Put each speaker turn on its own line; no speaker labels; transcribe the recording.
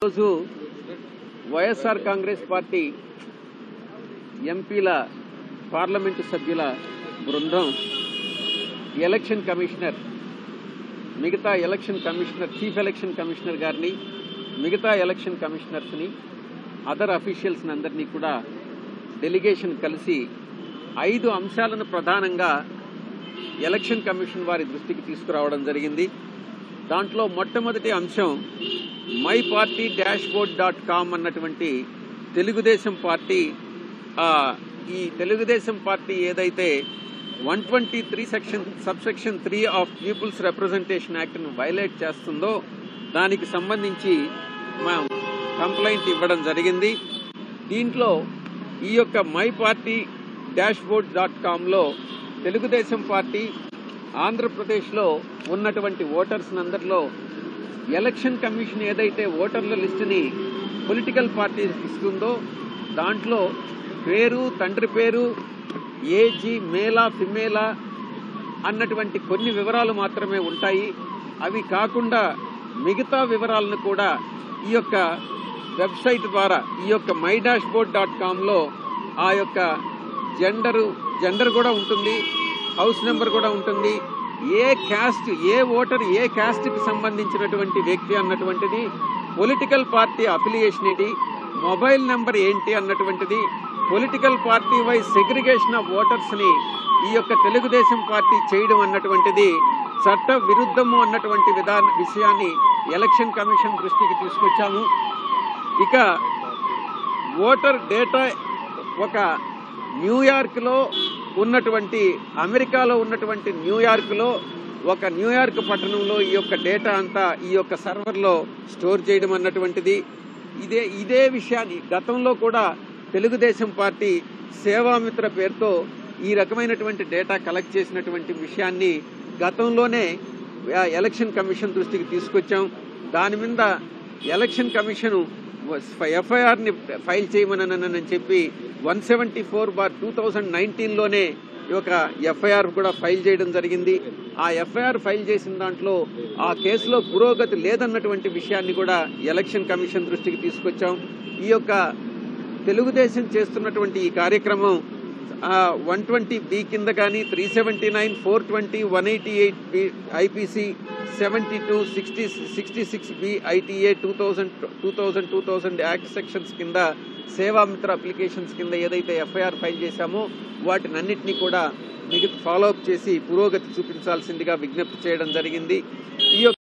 ఈరోజు వైఎస్ఆర్ కాంగ్రెస్ పార్టీ ఎంపీల పార్లమెంటు సభ్యుల బృందం election commissioner chief election commissioner గారిని, మిగతా ఎలక్షన్ కమిషనర్స్ని, అదర్ అఫీషియల్స్ని అందరినీ కూడా డెలిగేషన్ కలిసి 5 అంశాలను ప్రధానంగా ఎలక్షన్ కమిషన్ వారి దృష్టికి తీసుకురావడం జరిగింది. దాంట్లో మొట్టమొదటి అంశం myparty-board.com అన్నటువంటి తెలుగుదేశం పార్టీ ఈ తెలుగుదేశం పార్టీ ఏదైతే 123 సబ్సెక్షన్ 3 ఆఫ్ పీపుల్స్ రిప్రజెంటేషన్ యాక్ట్ను వైలేట్ చేస్తుందో దానికి సంబంధించి మనం కంప్లైంట్ ఇవ్వడం జరిగింది. దీంట్లో ఈ యొక్క myparty-board.comలో తెలుగుదేశం పార్టీ ఆంధ్రప్రదేశ్లో ఉన్నటువంటి ఓటర్స్ అందరిలో ఎలక్షన్ కమిషన్ ఏదైతే ఓటర్ల లిస్టుని పొలిటికల్ పార్టీస్ ఇస్తుందో దాంట్లో పేరు, తండ్రి పేరు, ఏజీ, మేలా, ఫిమేలా అన్నటువంటి కొన్ని వివరాలు మాత్రమే ఉంటాయి. అవి కాకుండా మిగతా వివరాలను కూడా ఈ యొక్క వెబ్సైట్ ద్వారా ఈ యొక్క my-board.comలో ఆ యొక్క జెండర్ కూడా ఉంటుంది, హౌస్ నెంబర్ కూడా ఉంటుంది, ఏ ఓటర్ ఏ క్యాస్ట్కి సంబంధించినటువంటి వ్యక్తి అన్నటువంటిది, పొలిటికల్ పార్టీ అఫిలియేషన్ ఏంటి, మొబైల్ నెంబర్ ఏంటి అన్నటువంటిది, political party wise segregation of ఓటర్స్ని ఈ యొక్క తెలుగుదేశం పార్టీ చేయడం అన్నటువంటిది చట్ట విరుద్ధము అన్నటువంటి విషయాన్ని ఎలక్షన్ కమిషన్ దృష్టికి తీసుకొచ్చాము. ఇక ఓటర్ డేటా ఒక న్యూయార్క్లో ఉన్నటువంటి అమెరికాలో ఉన్నటువంటి న్యూయార్క్లో ఒక న్యూయార్క్ పట్టణంలో ఈ యొక్క డేటా అంతా ఈ యొక్క సర్వర్లో స్టోర్ చేయడం అన్నటువంటిది. ఇదే విషయాన్ని గతంలో కూడా తెలుగుదేశం పార్టీ సేవామిత్ర పేరుతో ఈ రకమైనటువంటి డేటా కలెక్ట్ చేసినటువంటి విషయాన్ని గతంలోనే ఎలక్షన్ కమిషన్ దృష్టికి తీసుకొచ్చాం. దాని మీద ఎలక్షన్ కమిషన్ ఎఫ్ఐఆర్ని ఫైల్ చేయమని చెప్పి 174/2019లోనే ఒక ఎఫ్ఐఆర్ కూడా ఫైల్ చేయడం జరిగింది. ఆ ఎఫ్ఐఆర్ ఫైల్ చేసిన దాంట్లో ఆ కేసులో పురోగతి లేదన్నటువంటి విషయాన్ని కూడా ఎలక్షన్ కమిషన్ దృష్టికి తీసుకొచ్చాం. ఈ యొక్క తెలుగుదేశం చేస్తున్నటువంటి ఈ కార్యక్రమం 120B కింద కానీ 379, 420, 188B IPC 72, 66B ITA 2000 act sections కింద సేవామిత్ర అప్లికేషన్స్ కింద ఏదైతే ఎఫ్ఐఆర్ ఫైల్ చేశామో వాటినన్నింటినీ కూడా ఫాలోఅప్ చేసి పురోగతి చూపించాల్సిందిగా విజ్ఞప్తి చేయడం జరిగింది. ఈ